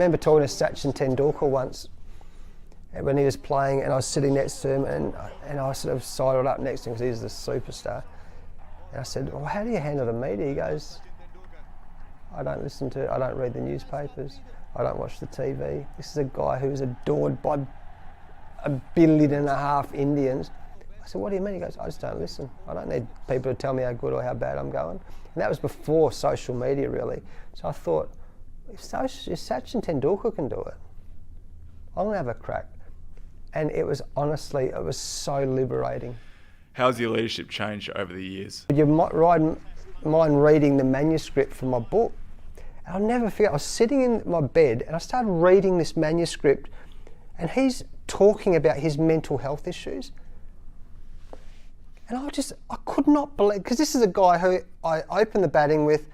I remember talking to Sachin Tendulkar once when he was playing, and I was sitting next to him, and I sort of sidled up next to him because he's the superstar. And I said, well, how do you handle the media? He goes, I don't read the newspapers, I don't watch the TV. This is a guy who is adored by 1.5 billion Indians. I said, what do you mean? He goes, I just don't listen. I don't need people to tell me how good or how bad I'm going. And that was before social media, really. So I thought, if Sachin Tendulkar can do it, I'm going to have a crack. And it was honestly, it was so liberating. How's your leadership changed over the years? You might mind reading the manuscript from my book. And I'll never forget, I was sitting in my bed and I started reading this manuscript, and he's talking about his mental health issues. And I could not believe, because this is a guy who I opened the batting with,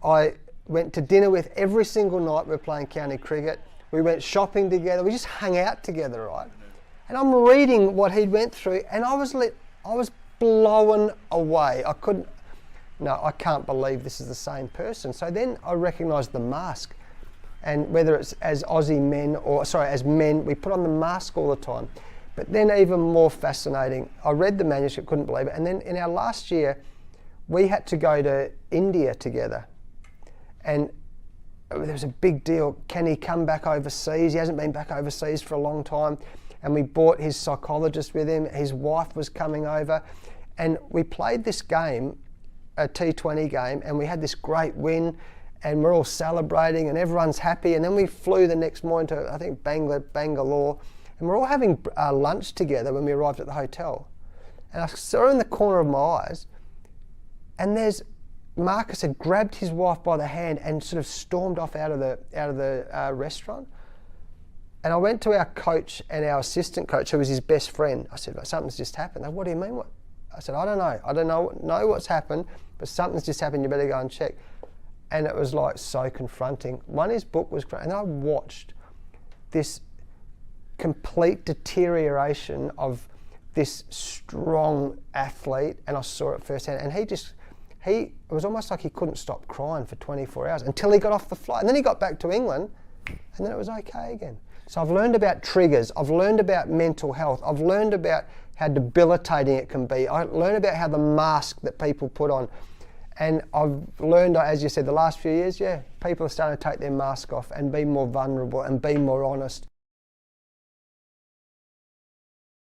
I went to dinner with every single night. We were playing county cricket. We went shopping together. We just hung out together, right? And I'm reading what he went through, and I was blown away. I can't believe this is the same person. So then I recognised the mask, and whether it's as men, we put on the mask all the time. But then even more fascinating, I read the manuscript, couldn't believe it, and then in our last year, we had to go to India together. And there was a big deal. Can he come back overseas? He hasn't been back overseas for a long time. And we brought his psychologist with him. His wife was coming over. And we played this game, a T20 game, and we had this great win. And we're all celebrating and everyone's happy. And then we flew the next morning to, I think, Bangalore. And we're all having lunch together when we arrived at the hotel. And I saw her in the corner of my eyes, and Marcus had grabbed his wife by the hand and sort of stormed off out of the restaurant. And I went to our coach and our assistant coach, who was his best friend. I said, something's just happened. They, what do you mean? What? I said, I don't know. I don't know what's happened, but something's just happened. You better go and check. And it was like so confronting. His book was great, and I watched this complete deterioration of this strong athlete, and I saw it firsthand. And it was almost like he couldn't stop crying for 24 hours until he got off the flight. And then he got back to England, and then it was okay again. So I've learned about triggers. I've learned about mental health. I've learned about how debilitating it can be. I learned about how the mask that people put on. And I've learned, as you said, the last few years, people are starting to take their mask off and be more vulnerable and be more honest.